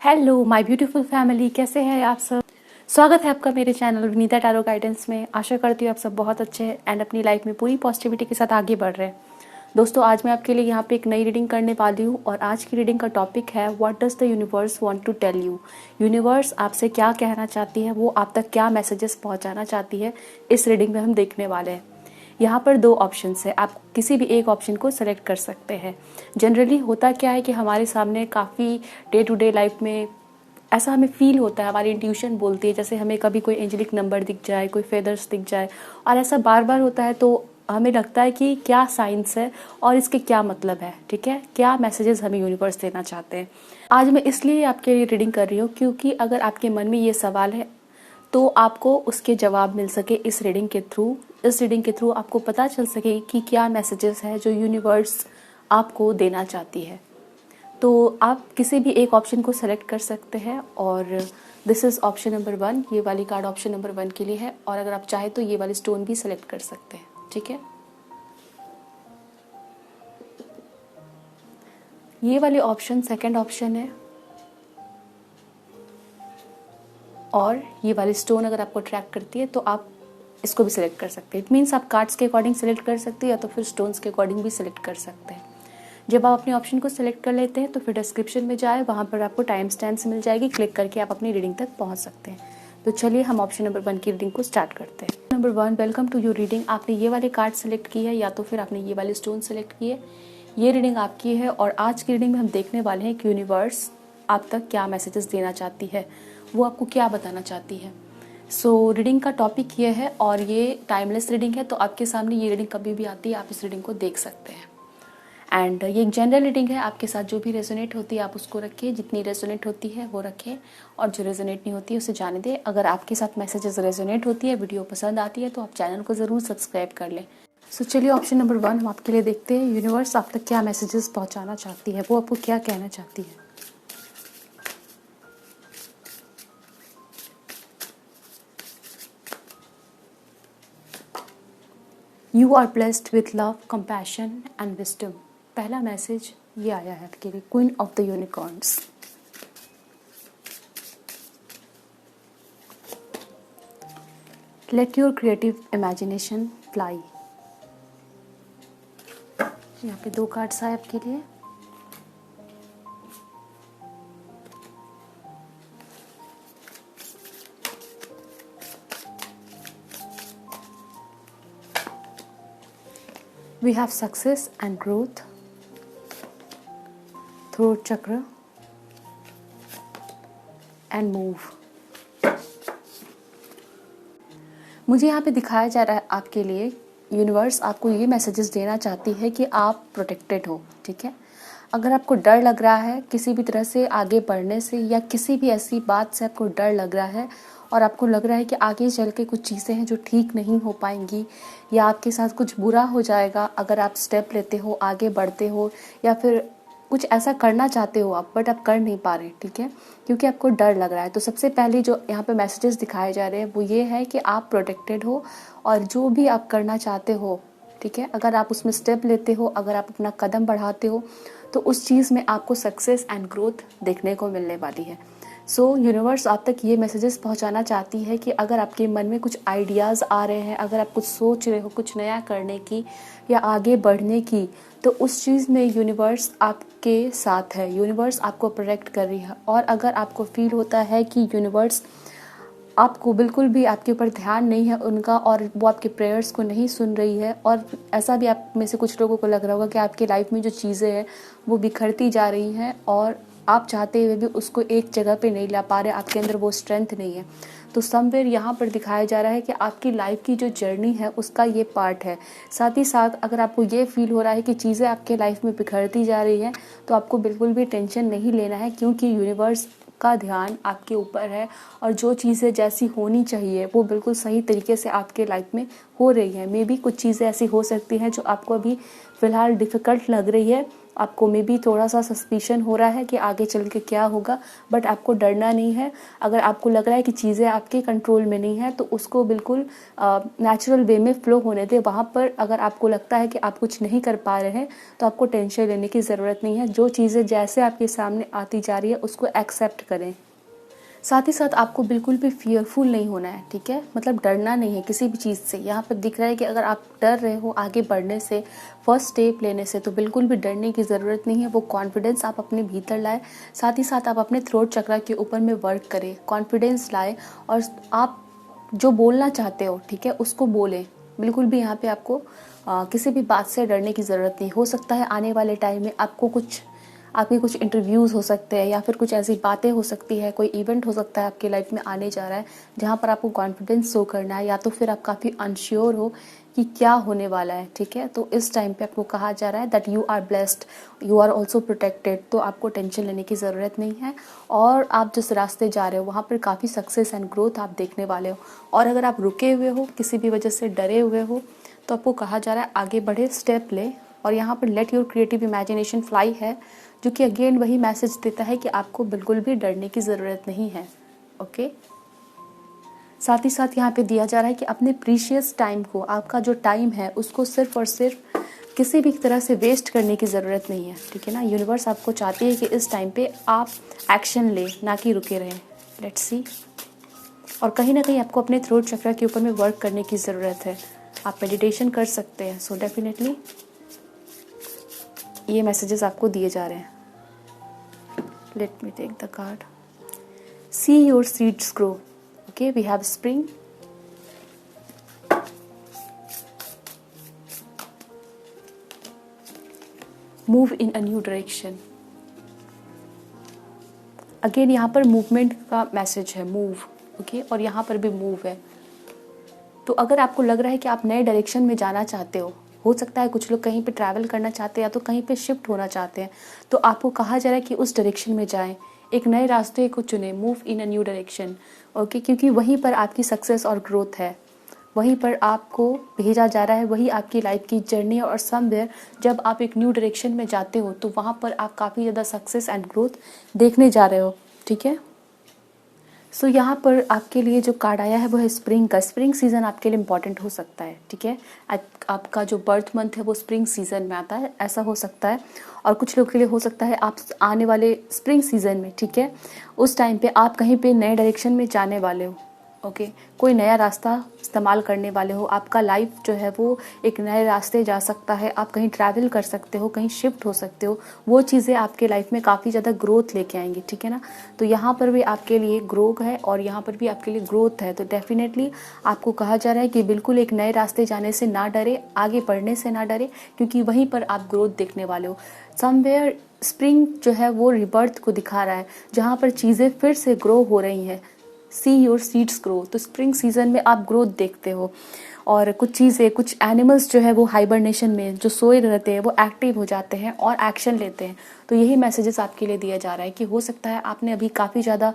Hello my beautiful family, कैसे हैं आप सब। स्वागत है आपका मेरे चैनल विनीता टैरो गाइडेंस में। आशा करती हूँ आप सब बहुत अच्छे हैं एंड अपनी लाइफ में पूरी पॉजिटिविटी के साथ आगे बढ़ रहे हैं। दोस्तों, आज मैं आपके लिए यहाँ पे एक नई रीडिंग करने वाली हूँ और आज की रीडिंग का टॉपिक है what does the universe want to tell you. Universe आपसे क्या कहना चाहती है, वो आप तक क्या मैसेजेस पहुँचाना चाहती है, इस रीडिंग में हम देखने वाले हैं। यहाँ पर दो ऑप्शंस है, आप किसी भी एक ऑप्शन को सेलेक्ट कर सकते हैं। जनरली होता क्या है कि हमारे सामने काफ़ी डे टू डे लाइफ में ऐसा हमें फील होता है, हमारी इंट्यूशन बोलती है, जैसे हमें कभी कोई एंजेलिक नंबर दिख जाए, कोई फेदर्स दिख जाए और ऐसा बार बार होता है तो हमें लगता है कि क्या साइंस है और इसके क्या मतलब है, ठीक है, क्या मैसेजेस हमें यूनिवर्स देना चाहते हैं। आज मैं इसलिए आपके लिए रीडिंग कर रही हूँ क्योंकि अगर आपके मन में ये सवाल है तो आपको उसके जवाब मिल सके इस रीडिंग के थ्रू। इस रीडिंग के थ्रू आपको पता चल सके कि क्या मैसेजेस है जो यूनिवर्स आपको देना चाहती है। तो आप किसी भी एक ऑप्शन को सेलेक्ट कर सकते हैं और दिस इज़ ऑप्शन नंबर 1। ये वाली कार्ड ऑप्शन नंबर 1 के लिए है और अगर आप चाहें तो ये वाली स्टोन भी सेलेक्ट कर सकते हैं, ठीक है। ये वाली ऑप्शन सेकंड ऑप्शन है और ये वाली स्टोन अगर आपको अट्रैक्ट करती है तो आप इसको भी सिलेक्ट कर सकते हैं। इट मीन्स आप कार्ड्स के अकॉर्डिंग सेलेक्ट कर सकते हैं या तो फिर स्टोन्स के अकॉर्डिंग भी सिलेक्ट कर सकते हैं। जब आप अपने ऑप्शन को सिलेक्ट कर लेते हैं तो फिर डिस्क्रिप्शन में जाए, वहाँ पर आपको टाइम स्टैम्प्स मिल जाएगी, क्लिक करके आप अपनी रीडिंग तक पहुँच सकते हैं। तो चलिए हम ऑप्शन नंबर 1 की रीडिंग को स्टार्ट करते हैं। Number 1, welcome to your reading. आपने ये वाले कार्ड सेलेक्ट की है या तो फिर आपने ये वाले स्टोन सेलेक्ट किए। ये रीडिंग आपकी है और आज की रीडिंग में हम देखने वाले हैं कि यूनिवर्स आप तक क्या मैसेजेस देना चाहती है, वो आपको क्या बताना चाहती है। सो रीडिंग का टॉपिक ये है और ये टाइमलेस रीडिंग है, तो आपके सामने ये रीडिंग कभी भी आती है, आप इस रीडिंग को देख सकते हैं। एंड ये एक जनरल रीडिंग है, आपके साथ जो भी रेजोनेट होती है आप उसको रखिए, जितनी रेजोनेट होती है वो रखें और जो रेजोनेट नहीं होती है उसे जाने दें। अगर आपके साथ मैसेजेस रेजोनेट होती है, वीडियो पसंद आती है तो आप चैनल को ज़रूर सब्सक्राइब कर लें। सो चलिए ऑप्शन नंबर 1 हम आपके लिए देखते हैं। यूनिवर्स आप तक क्या मैसेजेस पहुँचाना चाहती है, वो आपको क्या कहना चाहती है। You are blessed with love, compassion and wisdom. पहला मैसेज ये आया है आपके लिए, queen of the unicorns. Let your creative imagination fly. यहाँ पे 2 कार्ड्स आए आपके लिए। We have success and growth, throat chakra and move। मुझे यहाँ पे दिखाया जा रहा है आपके लिए, यूनिवर्स आपको ये मैसेजेस देना चाहती है कि आप प्रोटेक्टेड हो, ठीक है। अगर आपको डर लग रहा है किसी भी तरह से आगे बढ़ने से या किसी भी ऐसी बात से आपको डर लग रहा है और आपको लग रहा है कि आगे चल के कुछ चीज़ें हैं जो ठीक नहीं हो पाएंगी या आपके साथ कुछ बुरा हो जाएगा अगर आप स्टेप लेते हो, आगे बढ़ते हो या फिर कुछ ऐसा करना चाहते हो आप बट आप कर नहीं पा रहे, ठीक है, क्योंकि आपको डर लग रहा है। तो सबसे पहले जो यहाँ पे मैसेजेस दिखाए जा रहे हैं वो ये है कि आप प्रोटेक्टेड हो और जो भी आप करना चाहते हो, ठीक है, अगर आप उसमें स्टेप लेते हो, अगर आप अपना कदम बढ़ाते हो तो उस चीज़ में आपको सक्सेस एंड ग्रोथ देखने को मिलने वाली है। सो यूनिवर्स आप तक ये मैसेजेस पहुंचाना चाहती है कि अगर आपके मन में कुछ आइडियाज़ आ रहे हैं, अगर आप कुछ सोच रहे हो कुछ नया करने की या आगे बढ़ने की, तो उस चीज़ में यूनिवर्स आपके साथ है, यूनिवर्स आपको प्रोटेक्ट कर रही है। और अगर आपको फील होता है कि यूनिवर्स आपको बिल्कुल भी आपके ऊपर ध्यान नहीं है उनका और वो आपके प्रेयर्स को नहीं सुन रही है और ऐसा भी आप में से कुछ लोगों को लग रहा होगा कि आपकी लाइफ में जो चीज़ें हैं वो बिखरती जा रही हैं और आप चाहते हुए भी उसको एक जगह पे नहीं ला पा रहे, आपके अंदर वो स्ट्रेंथ नहीं है, तो समवेयर यहाँ पर दिखाया जा रहा है कि आपकी लाइफ की जो जर्नी है उसका ये पार्ट है। साथ ही साथ अगर आपको ये फील हो रहा है कि चीज़ें आपके लाइफ में बिखरती जा रही हैं तो आपको बिल्कुल भी टेंशन नहीं लेना है, क्योंकि यूनिवर्स का ध्यान आपके ऊपर है और जो चीज़ें जैसी होनी चाहिए वो बिल्कुल सही तरीके से आपके लाइफ में हो रही है। मे बी कुछ चीज़ें ऐसी हो सकती हैं जो आपको अभी फ़िलहाल डिफ़िकल्ट लग रही है आपको मे बी थोड़ा सा सस्पिशन हो रहा है कि आगे चल के क्या होगा, बट आपको डरना नहीं है। अगर आपको लग रहा है कि चीज़ें आपके कंट्रोल में नहीं है तो उसको बिल्कुल नेचुरल वे में फ्लो होने दें। वहाँ पर अगर आपको लगता है कि आप कुछ नहीं कर पा रहे हैं तो आपको टेंशन लेने की ज़रूरत नहीं है। जो चीज़ें जैसे आपके सामने आती जा रही है उसको एक्सेप्ट करें। साथ ही साथ आपको बिल्कुल भी फियरफुल नहीं होना है, ठीक है, मतलब डरना नहीं है किसी भी चीज़ से। यहाँ पर दिख रहा है कि अगर आप डर रहे हो आगे बढ़ने से, फर्स्ट स्टेप लेने से, तो बिल्कुल भी डरने की ज़रूरत नहीं है। वो कॉन्फिडेंस आप अपने भीतर लाए, साथ ही साथ आप अपने थ्रोट चक्रा के ऊपर में वर्क करें, कॉन्फिडेंस लाए और आप जो बोलना चाहते हो, ठीक है, उसको बोलें। बिल्कुल भी यहाँ पे आपको किसी भी बात से डरने की ज़रूरत नहीं। हो सकता है आने वाले टाइम में आपके कुछ इंटरव्यूज़ हो सकते हैं या फिर कुछ ऐसी बातें हो सकती है, कोई इवेंट हो सकता है आपके लाइफ में आने जा रहा है जहाँ पर आपको कॉन्फिडेंस शो करना है, या तो फिर आप काफ़ी अनश्योर हो कि क्या होने वाला है, ठीक है। तो इस टाइम पे आपको कहा जा रहा है that you are blessed, you are also protected. तो आपको टेंशन लेने की ज़रूरत नहीं है और आप जिस रास्ते जा रहे हो वहाँ पर काफ़ी सक्सेस एंड ग्रोथ आप देखने वाले हो। और अगर आप रुके हुए हो, किसी भी वजह से डरे हुए हो, तो आपको कहा जा रहा है आगे बढ़े, स्टेप ले। और यहाँ पर late your creative imagination fly है, जो कि अगेन वही मैसेज देता है कि आपको बिल्कुल भी डरने की ज़रूरत नहीं है। ओके, साथ ही साथ यहाँ पे दिया जा रहा है कि अपने प्रीशियस टाइम को, आपका जो टाइम है उसको सिर्फ और सिर्फ किसी भी तरह से वेस्ट करने की ज़रूरत नहीं है, ठीक है ना। यूनिवर्स आपको चाहती है कि इस टाइम पे आप एक्शन ले, ना कि रुके रहें। Let's see. और कहीं ना कहीं आपको अपने थ्रोट चक्र के ऊपर में वर्क करने की ज़रूरत है। आप मेडिटेशन कर सकते हैं। सो डेफिनेटली ये मैसेजेस आपको दिए जा रहे हैं। Let me take the card. See your seeds grow. Okay, we have spring, move in a new direction. Again यहाँ पर मूवमेंट का मैसेज है, मूव। ओके, और यहाँ पर भी मूव है। तो अगर आपको लग रहा है कि आप नए डायरेक्शन में जाना चाहते हो सकता है कुछ लोग कहीं पे ट्रैवल करना चाहते हैं या तो कहीं पे शिफ्ट होना चाहते हैं, तो आपको कहा जा रहा है कि उस डायरेक्शन में जाएं, एक नए रास्ते को चुनें, move in a new direction. Okay, क्योंकि वहीं पर आपकी सक्सेस और ग्रोथ है, वहीं पर आपको भेजा जा रहा है, वही आपकी लाइफ की जर्नी। और समवेयर जब आप एक न्यू डायरेक्शन में जाते हो तो वहाँ पर आप काफ़ी ज़्यादा सक्सेस एंड ग्रोथ देखने जा रहे हो, ठीक है। सो यहाँ पर आपके लिए जो कार्ड आया है वो है स्प्रिंग का। स्प्रिंग सीज़न आपके लिए इम्पॉर्टेंट हो सकता है, ठीक है। आपका जो बर्थ मंथ है वो स्प्रिंग सीज़न में आता है, ऐसा हो सकता है। और कुछ लोग के लिए हो सकता है आप आने वाले स्प्रिंग सीज़न में, ठीक है, उस टाइम पे आप कहीं पे नए डायरेक्शन में जाने वाले हो। ओके, कोई नया रास्ता इस्तेमाल करने वाले हो, आपका लाइफ जो है वो एक नए रास्ते जा सकता है, आप कहीं ट्रैवल कर सकते हो, कहीं शिफ्ट हो सकते हो। वो चीज़ें आपके लाइफ में काफ़ी ज़्यादा ग्रोथ लेके आएंगी, ठीक है ना। तो यहाँ पर भी आपके लिए ग्रोथ है और यहाँ पर भी आपके लिए ग्रोथ है। तो डेफिनेटली आपको कहा जा रहा है कि बिल्कुल एक नए रास्ते जाने से ना डरे, आगे बढ़ने से ना डरे, क्योंकि वहीं पर आप ग्रोथ देखने वाले हो। समवेयर स्प्रिंग जो है वो रिबर्थ को दिखा रहा है, जहाँ पर चीज़ें फिर से ग्रो हो रही हैं। सी योर सीड्स ग्रो। तो स्प्रिंग सीजन में आप ग्रोथ देखते हो और कुछ चीज़ें, कुछ एनिमल्स जो है वो हाइबरनेशन में जो सोए रहते हैं वो एक्टिव हो जाते हैं और एक्शन लेते हैं। तो यही मैसेजेस आपके लिए दिया जा रहा है कि हो सकता है आपने अभी काफ़ी ज़्यादा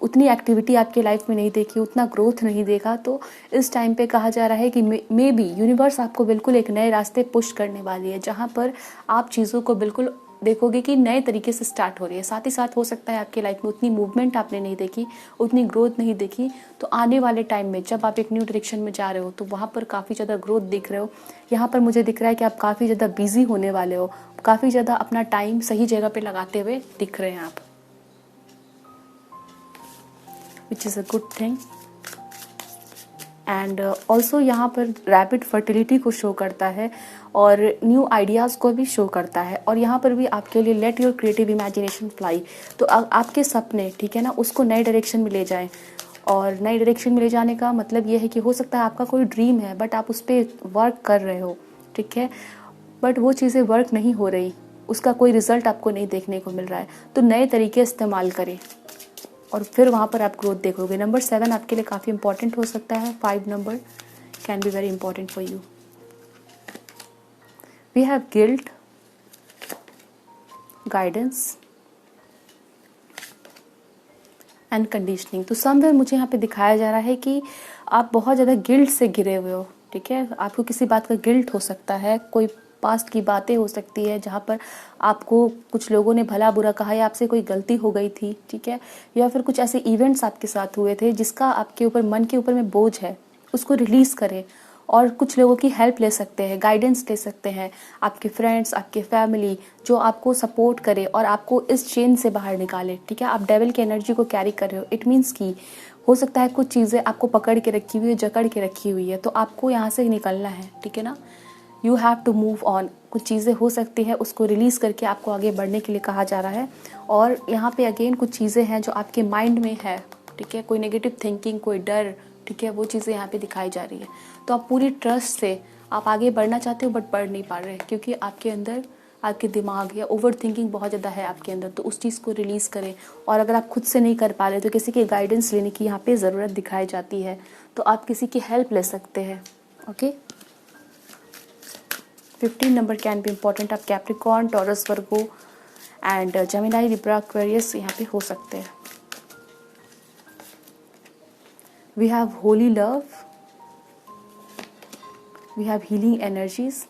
उतनी एक्टिविटी आपके लाइफ में नहीं देखी, उतना ग्रोथ नहीं देखा। तो इस टाइम पे कहा जा रहा है कि मे बी यूनिवर्स आपको बिल्कुल एक नए रास्ते पुश करने वाली है, जहाँ पर आप चीज़ों को बिल्कुल देखोगे कि नए तरीके से स्टार्ट हो रही है। साथ ही साथ हो सकता है आपकी लाइफ में उतनी मूवमेंट आपने नहीं देखी, उतनी ग्रोथ नहीं देखी, तो आने वाले टाइम में जब आप एक न्यू डायरेक्शन में जा रहे हो तो वहाँ पर काफ़ी ज़्यादा ग्रोथ दिख रहे हो। यहाँ पर मुझे दिख रहा है कि आप काफ़ी ज़्यादा बिजी होने वाले हो, काफ़ी ज़्यादा अपना टाइम सही जगह पे लगाते हुए दिख रहे हैं आप, which is a good thing. And also यहाँ पर रैपिड फर्टिलिटी को शो करता है और न्यू आइडियाज़ को भी शो करता है। और यहाँ पर भी आपके लिए late your creative imagination fly. तो आपके सपने, ठीक है ना, उसको नए डायरेक्शन में ले जाएं। और नए डायरेक्शन में ले जाने का मतलब ये है कि हो सकता है आपका कोई ड्रीम है बट आप उस पर वर्क कर रहे हो, ठीक है, बट वो चीज़ें वर्क नहीं हो रही, उसका कोई रिजल्ट आपको नहीं देखने को मिल रहा है। तो नए तरीके इस्तेमाल करें और फिर वहाँ पर आप ग्रोथ देखोगे। नंबर 7 आपके लिए काफ़ी इंपॉर्टेंट हो सकता है। 5 number can be very important for you. We have guilt, guidance and conditioning. तो समवेयर मुझे यहाँ पे दिखाया जा रहा है कि आप बहुत ज़्यादा गिल्ट से घिरे हुए हो, ठीक है। आपको किसी बात का गिल्ट हो सकता है, कोई पास्ट की बातें हो सकती है जहाँ पर आपको कुछ लोगों ने भला बुरा कहा या आपसे कोई गलती हो गई थी, ठीक है, या फिर कुछ ऐसे इवेंट्स आपके साथ हुए थे जिसका आपके ऊपर मन के ऊपर में बोझ है, उसको रिलीज़ करें। और कुछ लोगों की हेल्प ले सकते हैं, गाइडेंस ले सकते हैं, आपके फ्रेंड्स, आपके फैमिली जो आपको सपोर्ट करे और आपको इस चेन से बाहर निकाले, ठीक है। आप डेविल की एनर्जी को कैरी कर रहे हो, इट मीन्स कि हो सकता है कुछ चीज़ें आपको पकड़ के रखी हुई है, जकड़ के रखी हुई है, तो आपको यहाँ से निकलना है, ठीक है ना। You have to move on. कुछ चीज़ें हो सकती है उसको रिलीज़ करके आपको आगे बढ़ने के लिए कहा जा रहा है। और यहाँ पे अगेन कुछ चीज़ें हैं जो आपके माइंड में है, ठीक है, कोई नेगेटिव थिंकिंग, कोई डर, ठीक है, वो चीज़ें यहाँ पे दिखाई जा रही है। तो आप पूरी ट्रस्ट से आप आगे बढ़ना चाहते हो बट बढ़ नहीं पा रहे क्योंकि आपके अंदर आपके दिमाग या ओवर थिंकिंग बहुत ज़्यादा है आपके अंदर, तो उस चीज़ को रिलीज़ करें। और अगर आप खुद से नहीं कर पा रहे तो किसी की गाइडेंस लेने की यहाँ पे ज़रूरत दिखाई जाती है, तो आप किसी की हेल्प ले सकते हैं। Okay, 15 number can be important. आप Capricorn, Taurus, Virgo and Gemini, Libra, Aquarius यहाँ पे हो सकते हैं। We have holy love, we have healing energies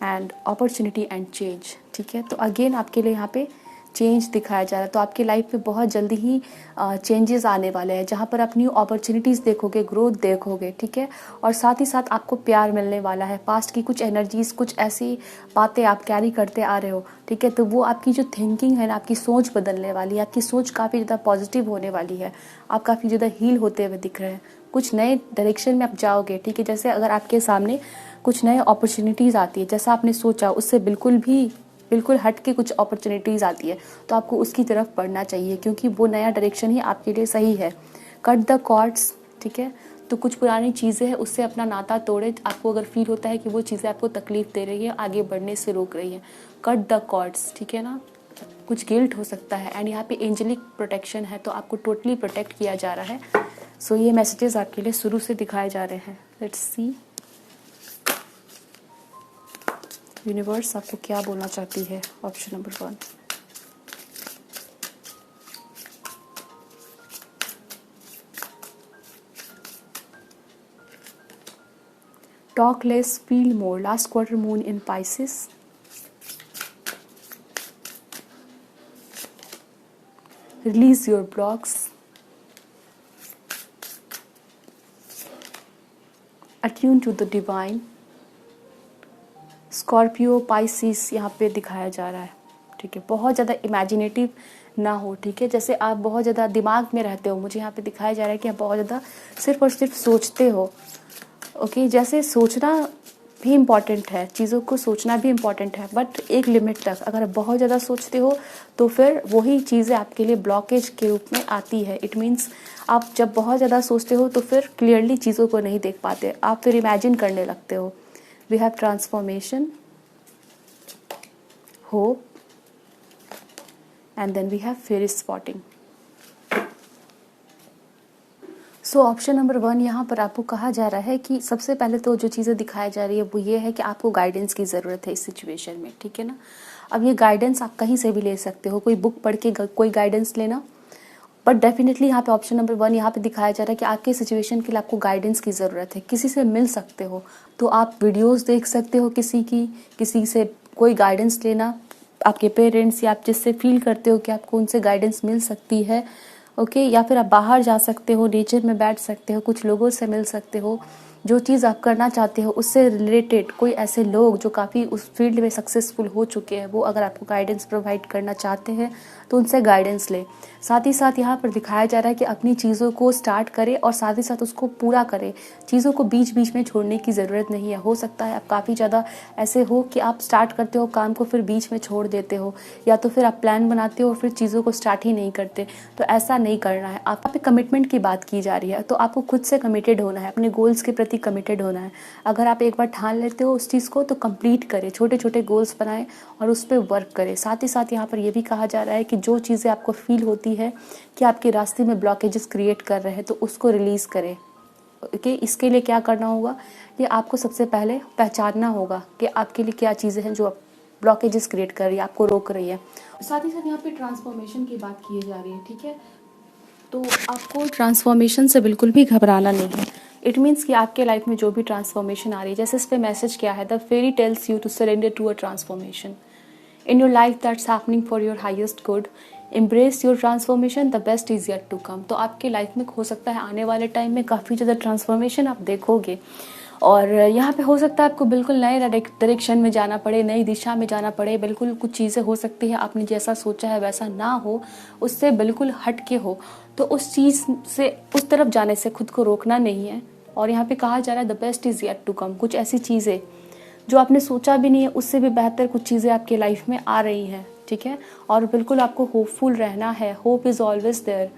and opportunity and change, ठीक है। तो अगेन आपके लिए यहाँ पे चेंज दिखाया जा रहा है, तो आपकी लाइफ में बहुत जल्दी ही चेंजेस आने वाले हैं जहाँ पर आप न्यू अपॉर्चुनिटीज़ देखोगे, ग्रोथ देखोगे, ठीक है। और साथ ही साथ आपको प्यार मिलने वाला है। पास्ट की कुछ एनर्जीज, कुछ ऐसी बातें आप कैरी करते आ रहे हो, ठीक है, तो वो आपकी जो थिंकिंग है ना, आपकी सोच बदलने वाली है, आपकी सोच काफ़ी ज़्यादा पॉजिटिव होने वाली है, आप काफ़ी ज़्यादा हील होते हुए दिख रहे हैं, कुछ नए डायरेक्शन में आप जाओगे, ठीक है। जैसे अगर आपके सामने कुछ नए अपॉर्चुनिटीज़ आती है, जैसा आपने सोचा उससे बिल्कुल हट के कुछ अपॉर्चुनिटीज़ आती है, तो आपको उसकी तरफ बढ़ना चाहिए क्योंकि वो नया डायरेक्शन ही आपके लिए सही है। कट द कॉर्ड्स, ठीक है, तो कुछ पुरानी चीज़ें हैं उससे अपना नाता तोड़े। आपको अगर फील होता है कि वो चीज़ें आपको तकलीफ दे रही है, आगे बढ़ने से रोक रही है, कट द कॉर्ड्स, ठीक है ना। कुछ गिल्ट हो सकता है एंड यहाँ पे एंजेलिक प्रोटेक्शन है, तो आपको टोटली प्रोटेक्ट किया जा रहा है। सो ये मैसेजेस आपके लिए शुरू से दिखाए जा रहे हैं। लेट्स सी यूनिवर्स आपको क्या बोलना चाहती है। Option number 1, talk less, feel more, last quarter moon in Pisces, release your blocks, attune to the divine, Scorpio, Pisces यहाँ पे दिखाया जा रहा है, ठीक है। बहुत ज़्यादा इमेजिनेटिव ना हो, ठीक है, जैसे आप बहुत ज़्यादा दिमाग में रहते हो, मुझे यहाँ पे दिखाया जा रहा है कि आप बहुत ज़्यादा सिर्फ और सिर्फ सोचते हो। ओके, जैसे सोचना भी इम्पॉर्टेंट है, चीज़ों को सोचना भी इम्पॉर्टेंट है, बट एक लिमिट तक। अगर आप बहुत ज़्यादा सोचते हो तो फिर वही चीज़ें आपके लिए ब्लॉकेज के रूप में आती है। इट मीन्स आप जब बहुत ज़्यादा सोचते हो तो फिर क्लियरली चीज़ों को नहीं देख पाते, आप फिर इमेजिन करने लगते हो। We have transformation, hope and then we have fair spotting. So option number 1 यहाँ पर आपको कहा जा रहा है कि सबसे पहले तो जो चीज़ें दिखाई जा रही है वो ये है कि आपको गाइडेंस की ज़रूरत है इस सिचुएशन में, ठीक है ना। अब ये गाइडेंस आप कहीं से भी ले सकते हो, कोई बुक पढ़ के कोई गाइडेंस लेना, बट डेफिनेटली यहाँ पे ऑप्शन नंबर 1 यहाँ पे दिखाया जा रहा है कि आपके सिचुएशन के लिए आपको गाइडेंस की ज़रूरत है। किसी से मिल सकते हो, तो आप वीडियोज़ देख सकते हो किसी से कोई गाइडेंस लेना, आपके पेरेंट्स या आप जिससे फील करते हो कि आपको उनसे गाइडेंस मिल सकती है, ओके। या फिर आप बाहर जा सकते हो, नेचर में बैठ सकते हो, कुछ लोगों से मिल सकते हो, जो चीज़ आप करना चाहते हो उससे रिलेटेड कोई ऐसे लोग जो काफ़ी उस फील्ड में सक्सेसफुल हो चुके हैं, वो अगर आपको गाइडेंस प्रोवाइड करना चाहते हैं तो उनसे गाइडेंस लें। साथ ही साथ यहाँ पर दिखाया जा रहा है कि अपनी चीज़ों को स्टार्ट करें और साथ ही साथ उसको पूरा करें। चीज़ों को बीच बीच में छोड़ने की ज़रूरत नहीं है। हो सकता है आप काफ़ी ज़्यादा ऐसे हो कि आप स्टार्ट करते हो काम को फिर बीच में छोड़ देते हो, या तो फिर आप प्लान बनाते हो और फिर चीज़ों को स्टार्ट ही नहीं करते, तो ऐसा नहीं करना है। आप पे कमिटमेंट की बात की जा रही है, तो आपको खुद से कमिटेड होना है, अपने गोल्स के प्रति कमिटेड होना है। अगर आप एक बार ठान लेते हो उस चीज़ को तो कंप्लीट करें, छोटे छोटे गोल्स बनाएं और उस पर वर्क करें। साथ ही साथ यहाँ पर यह भी कहा जा रहा है कि जो चीज़ें आपको फील होती है कि आपके रास्ते में ब्लॉकेजेस क्रिएट कर रहे हैं तो उसको रिलीज़ करें। ओके, इसके लिए क्या करना होगा, ये आपको सबसे पहले पहचानना होगा कि आपके लिए क्या चीज़ें हैं जो ब्लॉकेजेस क्रिएट कर रही है, आपको रोक रही है। साथ ही साथ यहाँ पे ट्रांसफॉर्मेशन की बात की जा रही है, ठीक है। तो आपको ट्रांसफॉर्मेशन से बिल्कुल भी घबराना नहीं है। इट मीन्स कि आपके लाइफ में जो भी ट्रांसफॉर्मेशन आ रही है, जैसे इस पे मैसेज क्या है, the fairy tells you to surrender to a transformation in your life that's happening for your highest good, embrace your transformation, the best is yet to come. तो आपके लाइफ में हो सकता है आने वाले टाइम में काफ़ी ज़्यादा ट्रांसफॉर्मेशन आप देखोगे, और यहाँ पे हो सकता है आपको बिल्कुल नए डायरेक्शन में जाना पड़े, नई दिशा में जाना पड़े। बिल्कुल कुछ चीज़ें हो सकती है आपने जैसा सोचा है वैसा ना हो, उससे बिल्कुल हट के हो, तो उस चीज़ से उस तरफ जाने से खुद को रोकना नहीं है। और यहाँ पे कहा जा रहा है the best is yet to come. कुछ ऐसी चीज़ें जो आपने सोचा भी नहीं है, उससे भी बेहतर कुछ चीज़ें आपके लाइफ में आ रही हैं, ठीक है। और बिल्कुल आपको होपफुल रहना है, hope is always there,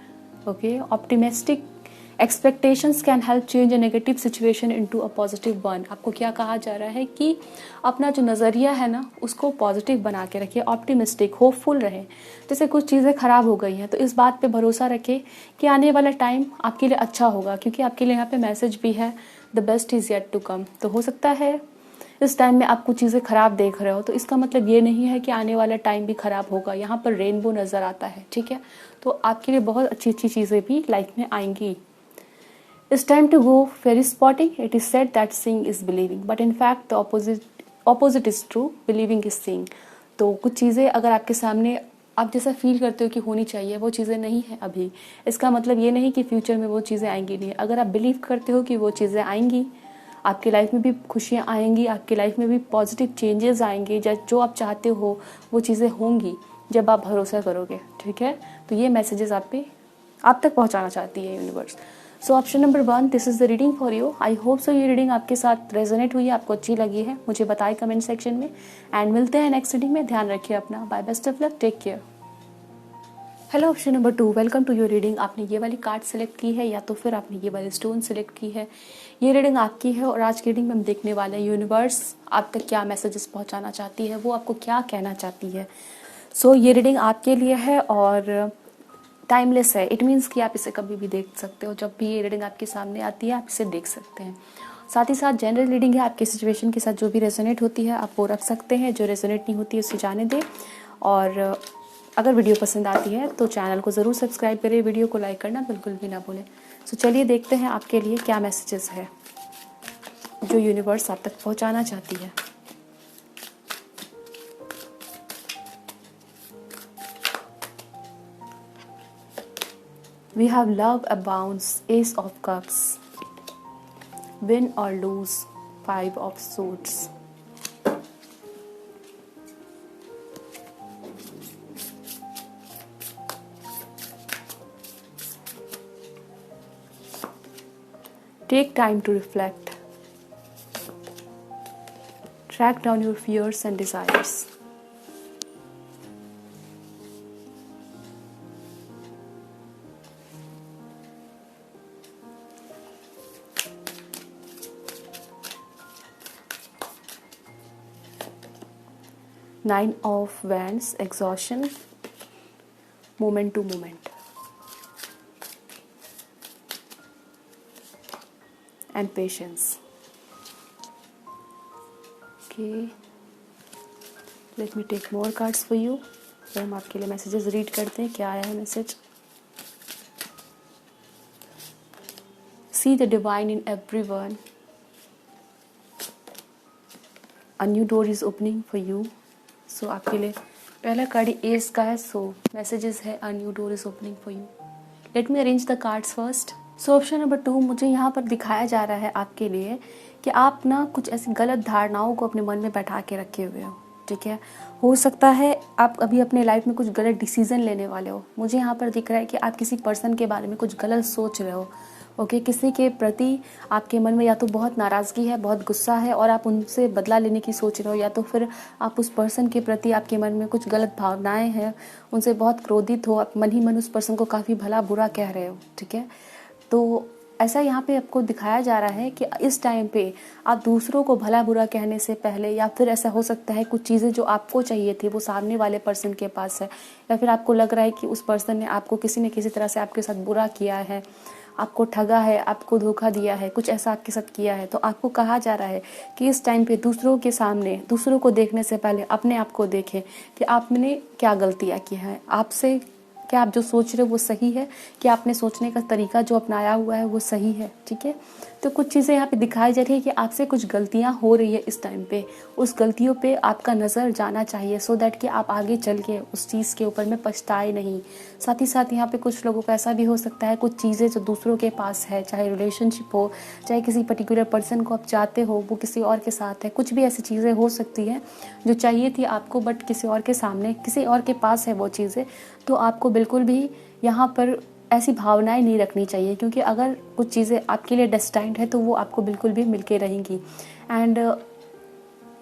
okay. Optimistic expectations can help change a negative situation into a positive one. आपको क्या कहा जा रहा है कि अपना जो नज़रिया है ना उसको पॉजिटिव बना के रखिए, ऑप्टिमिस्टिक, होपफुल रहे। जैसे कुछ चीज़ें ख़राब हो गई हैं तो इस बात पे भरोसा रखें कि आने वाला टाइम आपके लिए अच्छा होगा, क्योंकि आपके लिए यहाँ पे मैसेज भी है the best is yet to come. तो हो सकता है इस टाइम में आप कुछ चीज़ें ख़राब देख रहे हो, तो इसका मतलब ये नहीं है कि आने वाला टाइम भी ख़राब होगा। यहाँ पर रेनबो नज़र आता है, ठीक है। तो आपके लिए बहुत अच्छी अच्छी चीज़ें भी लाइफ में आएंगी। It's time to go fairy spotting. It is said that seeing is believing, but in fact the opposite is true. Believing is seeing. तो कुछ चीज़ें अगर आपके सामने आप जैसा फील करते हो कि होनी चाहिए वो चीज़ें नहीं है अभी, इसका मतलब ये नहीं कि फ्यूचर में वो चीज़ें आएंगी नहीं। अगर आप बिलीव करते हो कि वो चीज़ें आएंगी, आपकी लाइफ में भी खुशियाँ आएंगी, आपकी लाइफ में भी पॉजिटिव चेंजेस आएंगे, जो आप चाहते हो वो चीज़ें होंगी जब आप भरोसा करोगे, ठीक है। तो ये मैसेजेस आप तक पहुँचाना चाहती है universe. So option number 1, this is the reading for you. I hope so ये रीडिंग आपके साथ रेजोनेट हुई है, आपको अच्छी लगी है, मुझे बताएं कमेंट सेक्शन में। एंड मिलते हैं नेक्स्ट रीडिंग में। ध्यान रखिए अपना, bye, best of luck, take care. Hello option number 2, welcome to your reading. आपने ये वाली कार्ड सेलेक्ट की है या तो फिर आपने ये वाली स्टोन सेलेक्ट की है, ये रीडिंग आपकी है। और आज की रीडिंग में हम देखने वाले हैं यूनिवर्स आप तक क्या मैसेजेस पहुँचाना चाहती है, वो आपको क्या कहना चाहती है। सो ये रीडिंग आपके लिए है और टाइमलेस है। इट मीन्स कि आप इसे कभी भी देख सकते हो, जब भी ये रीडिंग आपके सामने आती है आप इसे देख सकते हैं। साथ ही साथ जनरल रीडिंग है, आपके सिचुएशन के साथ जो भी रेजोनेट होती है आप वो रख सकते हैं, जो रेजोनेट नहीं होती है उसे जाने दें। और अगर वीडियो पसंद आती है तो चैनल को ज़रूर सब्सक्राइब करें, वीडियो को लाइक करना बिल्कुल भी ना भूलें। सो चलिए देखते हैं आपके लिए क्या मैसेजेस है जो यूनिवर्स आप तक पहुँचाना चाहती है। We have love abounds, Ace of Cups, win or lose, 5 of Swords. Take time to reflect. Track down your fears and desires. Nine of Wands, exhaustion, moment to moment, and patience. Okay, let me take more cards for you. फिर हम आपके लिए messages read करते हैं, क्या आया है message. See the divine in everyone. A new door is opening for you. सो आपके लिए पहला कार्ड एस का है। सो मैसेजेस है a new door is opening for you. Let me arrange the cards first. So option number 2, मुझे यहाँ पर दिखाया जा रहा है आपके लिए कि आप ना कुछ ऐसी गलत धारणाओं को अपने मन में बैठा के रखे हुए हो, ठीक है। हो सकता है आप अभी अपने लाइफ में कुछ गलत डिसीजन लेने वाले हो। मुझे यहाँ पर दिख रहा है कि आप किसी पर्सन के बारे में कुछ गलत सोच रहे हो, ओके। किसी के प्रति आपके मन में या तो बहुत नाराज़गी है, बहुत गुस्सा है और आप उनसे बदला लेने की सोच रहे हो, या तो फिर आप उस पर्सन के प्रति आपके मन में कुछ गलत भावनाएं हैं, उनसे बहुत क्रोधित हो, आप मन ही मन उस पर्सन को काफ़ी भला बुरा कह रहे हो, ठीक है। तो ऐसा यहाँ पे आपको दिखाया जा रहा है कि इस टाइम पे आप दूसरों को भला बुरा कहने से पहले, या फिर ऐसा हो सकता है कुछ चीज़ें जो आपको चाहिए थी वो सामने वाले पर्सन के पास है, या फिर आपको लग रहा है कि उस पर्सन ने आपको किसी न किसी तरह से आपके साथ बुरा किया है, आपको ठगा है, आपको धोखा दिया है, कुछ ऐसा आपके साथ किया है। तो आपको कहा जा रहा है कि इस टाइम पे दूसरों के सामने, दूसरों को देखने से पहले अपने आप को देखें कि आपने क्या गलतियाँ की हैं, आपसे क्या आप जो सोच रहे हो वो सही है, कि आपने सोचने का तरीका जो अपनाया हुआ है वो सही है, ठीक है। तो कुछ चीज़ें यहाँ पे दिखाई जा रही है कि आपसे कुछ गलतियाँ हो रही है इस टाइम पे, उस गलतियों पे आपका नज़र जाना चाहिए सो दैट कि आप आगे चल के उस चीज़ के ऊपर में पछताए नहीं। साथ ही साथ यहाँ पे कुछ लोगों का ऐसा भी हो सकता है, कुछ चीज़ें जो दूसरों के पास है, चाहे रिलेशनशिप हो, चाहे किसी पर्टिकुलर पर्सन को आप चाहते हो वो किसी और के साथ है, कुछ भी ऐसी चीज़ें हो सकती हैं जो चाहिए थी आपको बट किसी और के सामने, किसी और के पास है वो चीज़ें। तो आपको बिल्कुल भी यहाँ पर ऐसी भावनाएं नहीं रखनी चाहिए, क्योंकि अगर कुछ चीज़ें आपके लिए डेस्टाइन्ड है तो वो आपको बिल्कुल भी मिलके रहेंगी। एंड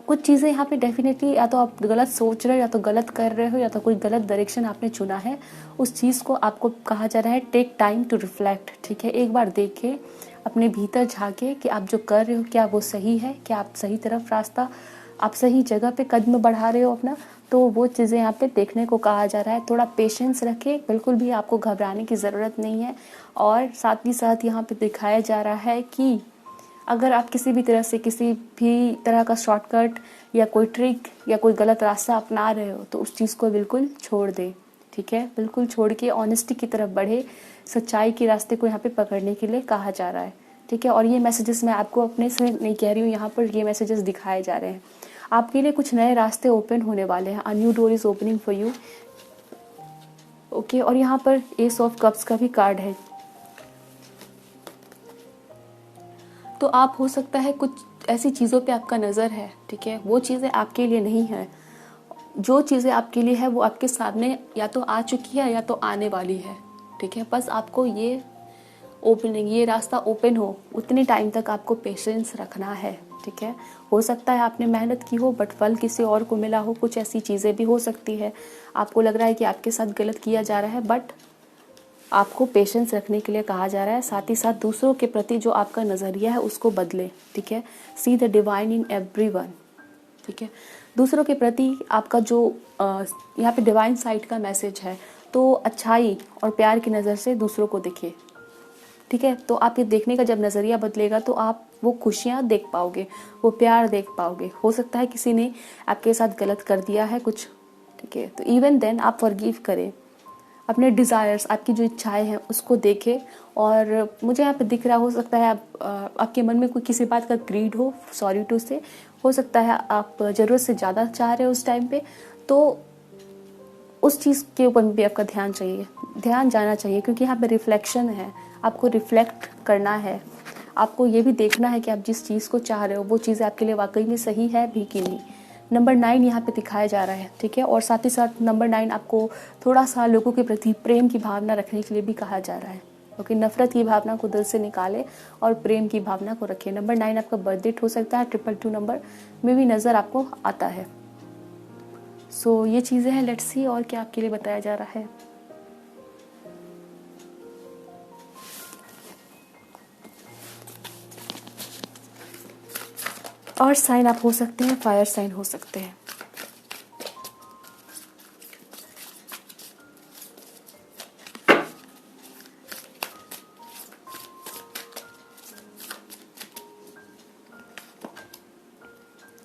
कुछ चीज़ें यहाँ पे डेफिनेटली या तो आप गलत सोच रहे हो, या तो गलत कर रहे हो, या तो कोई गलत डायरेक्शन आपने चुना है। उस चीज़ को आपको कहा जा रहा है टेक टाइम टू रिफ्लेक्ट, ठीक है। एक बार देखें, अपने भीतर झाँके कि आप जो कर रहे हो क्या वो सही है, क्या आप सही तरफ रास्ता, आप सही जगह पे कदम बढ़ा रहे हो अपना। तो वो चीज़ें यहाँ पे देखने को कहा जा रहा है। थोड़ा पेशेंस रखें, बिल्कुल भी आपको घबराने की ज़रूरत नहीं है। और साथ ही साथ यहाँ पे दिखाया जा रहा है कि अगर आप किसी भी तरह से किसी भी तरह का शॉर्टकट या कोई ट्रिक या कोई गलत रास्ता अपना रहे हो तो उस चीज़ को बिल्कुल छोड़ दें, ठीक है। बिल्कुल छोड़ के ऑनेस्टी की तरफ बढ़े, सच्चाई के रास्ते को यहाँ पे पकड़ने के लिए कहा जा रहा है, ठीक है। और ये मैसेजेस मैं आपको अपने से नहीं कह रही हूँ, यहाँ पर ये मैसेजेस दिखाए जा रहे हैं। आपके लिए कुछ नए रास्ते ओपन होने वाले हैं। A new door is opening for you, okay. और यहाँ पर एस ऑफ कप्स का भी कार्ड है। तो आप हो सकता है कुछ ऐसी चीज़ों पे आपका नज़र है, ठीक है, वो चीज़ें आपके लिए नहीं है। जो चीज़ें आपके लिए है वो आपके सामने या तो आ चुकी है या तो आने वाली है, ठीक है। बस आपको ये ओपनिंग, ये रास्ता ओपन हो उतने टाइम तक आपको पेशेंस रखना है, ठीक है। हो सकता है आपने मेहनत की हो बट फल किसी और को मिला हो, कुछ ऐसी चीज़ें भी हो सकती है। आपको लग रहा है कि आपके साथ गलत किया जा रहा है बट आपको पेशेंस रखने के लिए कहा जा रहा है। साथ ही साथ दूसरों के प्रति जो आपका नज़रिया है उसको बदले, ठीक है। See the divine in everyone, ठीक है। दूसरों के प्रति आपका जो यहाँ पे डिवाइन साइड का मैसेज है, तो अच्छाई और प्यार की नज़र से दूसरों को देखिए, ठीक है। तो आप ये देखने का जब नज़रिया बदलेगा तो आप वो खुशियाँ देख पाओगे, वो प्यार देख पाओगे। हो सकता है किसी ने आपके साथ गलत कर दिया है कुछ, ठीक है, तो इवन देन आप फॉरगिव करें। अपने डिज़ायर्स, आपकी जो इच्छाएं हैं उसको देखें। और मुझे यहाँ पे दिख रहा, हो सकता है आपके मन में कोई किसी बात का ग्रीड हो, सॉरी टू से, हो सकता है आप ज़रूरत से ज़्यादा चाह रहे हो उस टाइम पे, तो उस चीज़ के ऊपर भी आपका ध्यान जाना चाहिए, क्योंकि यहाँ पे रिफ्लेक्शन है। आपको रिफ्लेक्ट करना है, आपको ये भी देखना है कि आप जिस चीज़ को चाह रहे हो वो चीज़ आपके लिए वाकई में सही है भी कि नहीं। नंबर 9 यहाँ पे दिखाया जा रहा है, ठीक है। और साथ ही साथ नंबर 9 आपको थोड़ा सा लोगों के प्रति प्रेम की भावना रखने के लिए भी कहा जा रहा है, क्योंकि नफरत की भावना को दिल से निकाले और प्रेम की भावना को रखें। नंबर 9 आपका बर्थ डेट हो सकता है, 222 नंबर में भी नज़र आपको आता है। सो ये चीज़ें हैं, लेट्स सी और क्या आपके लिए बताया जा रहा है। और साइन आप हो सकते हैं, फायर साइन हो सकते हैं।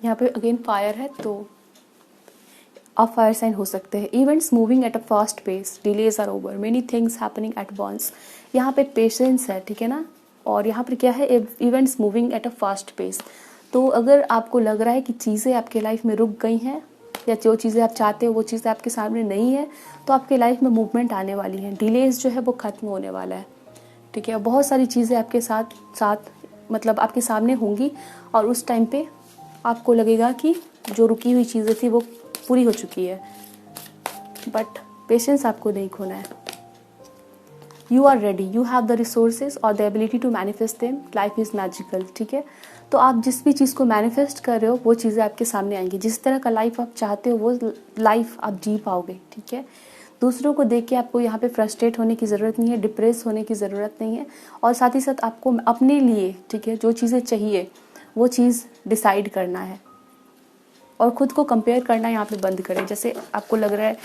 यहाँ पे अगेन फायर है, तो आप फायर साइन हो सकते हैं। Events moving at a fast pace, delays are over, many things happening at once. यहाँ पे पेशेंस है, ठीक है ना। और यहाँ पर क्या है, events moving at a fast pace. तो अगर आपको लग रहा है कि चीज़ें आपके लाइफ में रुक गई हैं, या जो चीज़ें आप चाहते हो वो चीज़ें आपके सामने नहीं है, तो आपके लाइफ में मूवमेंट आने वाली है। डिलेज जो है वो ख़त्म होने वाला है, ठीक है। बहुत सारी चीज़ें आपके साथ मतलब आपके सामने होंगी, और उस टाइम पे आपको लगेगा कि जो रुकी हुई चीज़ें थी वो पूरी हो चुकी है, बट पेशेंस आपको नहीं खोना है। You are ready, you have the resources और the ability to manifest them, life is magical, ठीक है। तो आप जिस भी चीज़ को मैनिफेस्ट कर रहे हो वो चीज़ें आपके सामने आएंगी। जिस तरह का लाइफ आप चाहते हो वो लाइफ आप जी पाओगे, ठीक है। दूसरों को देख के आपको यहाँ पे फ्रस्ट्रेट होने की ज़रूरत नहीं है, डिप्रेस होने की ज़रूरत नहीं है। और साथ ही साथ आपको अपने लिए, ठीक है, जो चीज़ें चाहिए वो चीज़ डिसाइड करना है, और ख़ुद को कंपेयर करना यहाँ पे बंद करें। जैसे आपको लग रहा है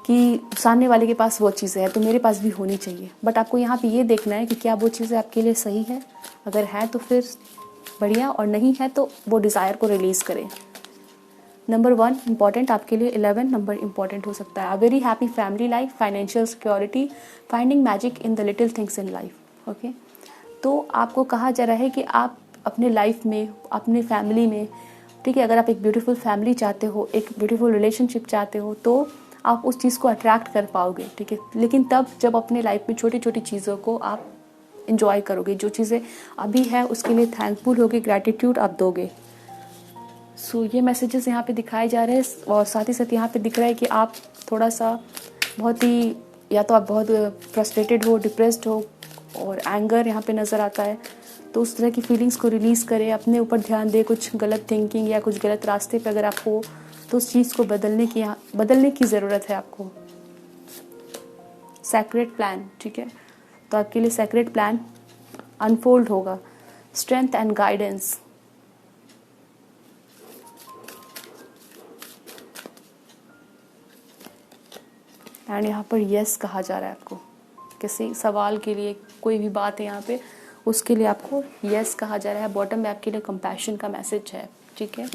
कि सामने वाले के पास वो चीज़ें हैं तो मेरे पास भी होनी चाहिए, बट आपको यहाँ पे ये देखना है कि क्या वो चीज़ें आपके लिए सही है। अगर है तो फिर बढ़िया, और नहीं है तो वो डिज़ायर को रिलीज़ करें। नंबर 1 इंपॉर्टेंट आपके लिए, 11 नंबर इंपॉर्टेंट हो सकता है। अ very happy family life, financial security, finding magic in the little things in life, okay. तो आपको कहा जा रहा है कि आप अपने लाइफ में, अपने फैमिली में, ठीक है, अगर आप एक ब्यूटीफुल फैमिली चाहते हो, एक ब्यूटीफुल रिलेशनशिप चाहते हो, तो आप उस चीज़ को अट्रैक्ट कर पाओगे, ठीक है। लेकिन तब जब अपने लाइफ में छोटी छोटी चीज़ों को आप इंजॉय करोगे, जो चीज़ें अभी है उसके लिए थैंकफुल होगे, ग्रैटिट्यूड आप दोगे। सो ये मैसेजेस यहाँ पे दिखाए जा रहे हैं। और साथ ही साथ यहाँ पे दिख रहा है कि आप थोड़ा सा बहुत ही, या तो आप बहुत फ्रस्ट्रेटेड हो, डिप्रेस्ड हो, और एंगर यहाँ पे नज़र आता है। तो उस तरह की फीलिंग्स को रिलीज़ करें, अपने ऊपर ध्यान दें। कुछ गलत थिंकिंग या कुछ गलत रास्ते पे अगर आप हो तो उस चीज़ को बदलने की ज़रूरत है आपको। सैक्रेड प्लान, ठीक है, तो आपके लिए सैक्रेड प्लान अनफोल्ड होगा। स्ट्रेंथ एंड गाइडेंस, एंड यहाँ पर यस कहा जा रहा है आपको। किसी सवाल के लिए, कोई भी बात है यहाँ पे, उसके लिए आपको यस कहा जा रहा है। बॉटम में आपके लिए कंपैशन का मैसेज है, ठीक है।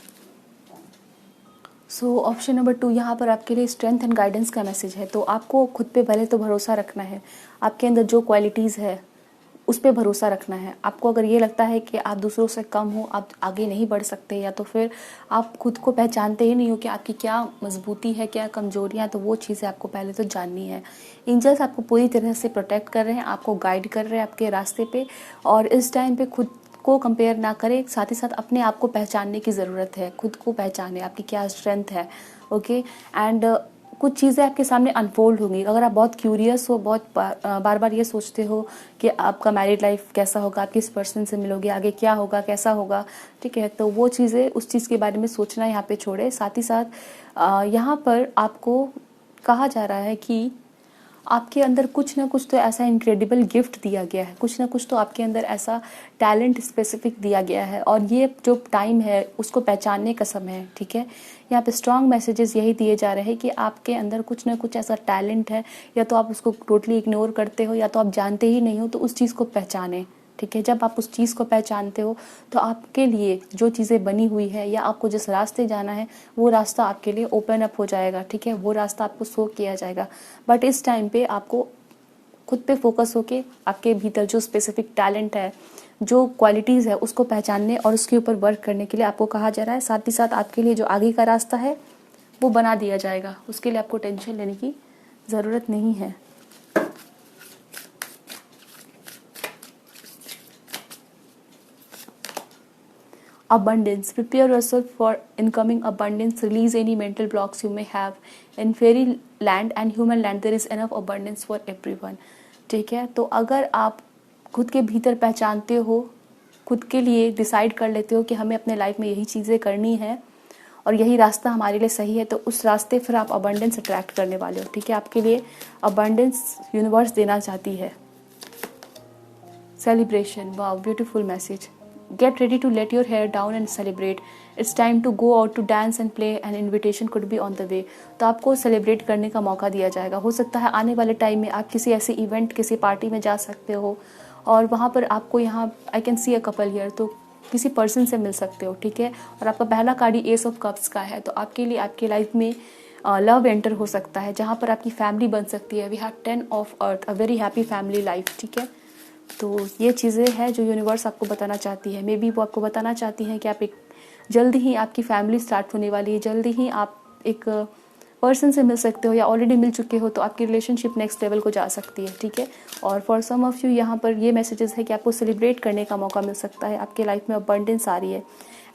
सो ऑप्शन नंबर 2 यहाँ पर आपके लिए स्ट्रेंथ एंड गाइडेंस का मैसेज है। तो आपको खुद पे पहले तो भरोसा रखना है। आपके अंदर जो क्वालिटीज़ है उस पर भरोसा रखना है। आपको अगर ये लगता है कि आप दूसरों से कम हो, आप आगे नहीं बढ़ सकते, या तो फिर आप खुद को पहचानते ही नहीं हो कि आपकी क्या मजबूती है, क्या कमजोरियां, तो वो चीज़ें आपको पहले तो जाननी है। एंजल्स आपको पूरी तरह से प्रोटेक्ट कर रहे हैं, आपको गाइड कर रहे हैं आपके रास्ते पे। और इस टाइम पे खुद को कंपेयर ना करें, साथ ही साथ अपने आप को पहचानने की ज़रूरत है। खुद को पहचाने, आपकी क्या स्ट्रेंथ है, ओके। एंड कुछ चीज़ें आपके सामने अनफोल्ड होंगी। अगर आप बहुत क्यूरियस हो, बहुत बार बार ये सोचते हो कि आपका मैरिड लाइफ कैसा होगा, आप किस पर्सन से मिलोगे, आगे क्या होगा, कैसा होगा, ठीक है, तो वो चीज़ें, उस चीज़ के बारे में सोचना यहाँ पे छोड़े। साथ ही साथ यहाँ पर आपको कहा जा रहा है कि आपके अंदर कुछ ना कुछ तो ऐसा इनक्रेडिबल गिफ्ट दिया गया है, कुछ ना कुछ तो आपके अंदर ऐसा टैलेंट स्पेसिफिक दिया गया है, और ये जो टाइम है उसको पहचानने का समय है, ठीक है। यहाँ पे स्ट्रॉन्ग मैसेजेस यही दिए जा रहे हैं कि आपके अंदर कुछ ना कुछ ऐसा टैलेंट है, या तो आप उसको टोटली इग्नोर करते हो, या तो आप जानते ही नहीं हो, तो उस चीज़ को पहचाने, ठीक है। जब आप उस चीज़ को पहचानते हो तो आपके लिए जो चीज़ें बनी हुई है, या आपको जिस रास्ते जाना है, वो रास्ता आपके लिए ओपन अप हो जाएगा, ठीक है, वो रास्ता आपको शो किया जाएगा। बट इस टाइम पे आपको खुद पे फोकस होके आपके भीतर जो स्पेसिफिक टैलेंट है, जो क्वालिटीज़ है, उसको पहचानने और उसके ऊपर वर्क करने के लिए आपको कहा जा रहा है। साथ ही साथ आपके लिए जो आगे का रास्ता है वो बना दिया जाएगा, उसके लिए आपको टेंशन लेने की ज़रूरत नहीं है। Abundance. Prepare yourself for incoming abundance. Release any mental blocks you may have. In fairy land and human land, there is enough abundance for everyone. ठीक है, तो अगर आप खुद के भीतर पहचानते हो, खुद के लिए डिसाइड कर लेते हो कि हमें अपने लाइफ में यही चीज़ें करनी है और यही रास्ता हमारे लिए सही है, तो उस रास्ते फिर आप अबंडेंस अट्रैक्ट करने वाले हो, ठीक है। आपके लिए अबंडेंस यूनिवर्स देना चाहती है। Celebration, wow, beautiful message. Get ready to let your hair down and celebrate. It's time to go out to dance and play. An invitation could be on the way. तो आपको celebrate करने का मौका दिया जाएगा। हो सकता है आने वाले टाइम में आप किसी ऐसे इवेंट, किसी पार्टी में जा सकते हो, और वहाँ पर आपको, यहाँ I can see a couple here, तो किसी पर्सन से मिल सकते हो, ठीक है। और आपका पहला card he S of cups का है, तो आपके लिए आपकी लाइफ में लव एंटर हो सकता है, जहाँ पर आपकी फैमिली बन सकती है। We have 10 of earth, a very happy family life, ठीक है। तो ये चीज़ें हैं जो यूनिवर्स आपको बताना चाहती है। मे बी वो आपको बताना चाहती हैं कि आप एक, जल्दी ही आपकी फैमिली स्टार्ट होने वाली है, जल्दी ही आप एक पर्सन से मिल सकते हो, या ऑलरेडी मिल चुके हो तो आपकी रिलेशनशिप नेक्स्ट लेवल को जा सकती है, ठीक है। और फॉर सम ऑफ यू यहाँ पर ये मैसेजेस है कि आपको सेलिब्रेट करने का मौका मिल सकता है, आपके लाइफ में अबंडेंस आ रही है।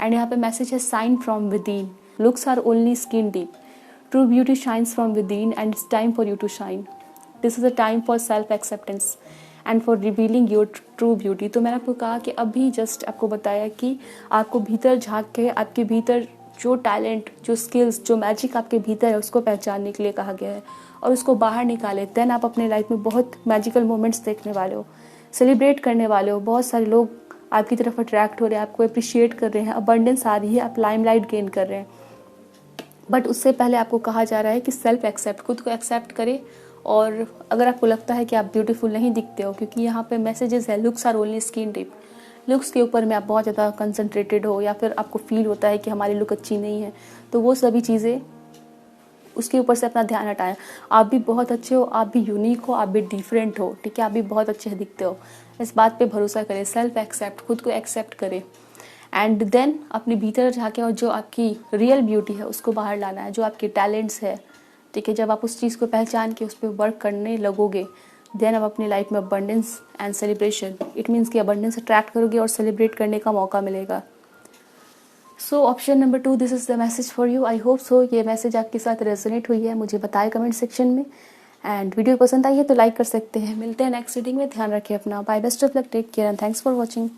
एंड यहाँ पे मैसेज है shine from within, looks are only skin deep, true beauty shines from within and it's time for you to shine. This is a time for self acceptance and for revealing your true beauty. तो मैंने आपको कहा कि अभी just आपको बताया कि आपको भीतर झांक के आपके भीतर जो टैलेंट, जो स्किल्स, जो मैजिक आपके भीतर है, उसको पहचानने के लिए कहा गया है, और उसको बाहर निकाले। देन आप अपने लाइफ में बहुत मैजिकल मोमेंट्स देखने वाले हो, सेलिब्रेट करने वाले हो। बहुत सारे लोग आपकी तरफ अट्रैक्ट हो रहे हैं, आपको अप्रिशिएट कर रहे हैं, अबंडेंस आ रही है, आप लाइमलाइट गेन कर रहे हैं। बट उससे पहले आपको कहा जा रहा है कि सेल्फ एक्सेप्ट, खुद को एक्सेप्ट करें। और अगर आपको लगता है कि आप ब्यूटीफुल नहीं दिखते हो, क्योंकि यहाँ पे मैसेजेस है looks are only skin deep, looks के ऊपर में आप बहुत ज़्यादा कंसंट्रेटेड हो, या फिर आपको फील होता है कि हमारी लुक अच्छी नहीं है, तो वो सभी चीज़ें उसके ऊपर से अपना ध्यान हटाएं। आप भी बहुत अच्छे हो, आप भी यूनिक हो, आप भी डिफरेंट हो, ठीक है, आप भी बहुत अच्छे दिखते हो। इस बात पे भरोसा करें, सेल्फ एक्सेप्ट, खुद को एक्सेप्ट करें एंड देन अपने भीतर जाके और जो आपकी रियल ब्यूटी है उसको बाहर लाना है, जो आपके टैलेंट्स है, ठीक है। जब आप उस चीज़ को पहचान के उस पर वर्क करने लगोगे देन आप अपनी लाइफ में abundance and celebration, it means कि अबंडेंस अट्रैक्ट करोगे और सेलिब्रेट करने का मौका मिलेगा। सो option number 2, this is the message for you. I hope so ये मैसेज आपके साथ रेजोनेट हुई है, मुझे बताएं कमेंट सेक्शन में। एंड वीडियो पसंद आई है तो लाइक कर सकते हैं। मिलते हैं नेक्स्ट रीडिंग में, ध्यान रखें अपना, bye, best of luck, take care and thanks for watching.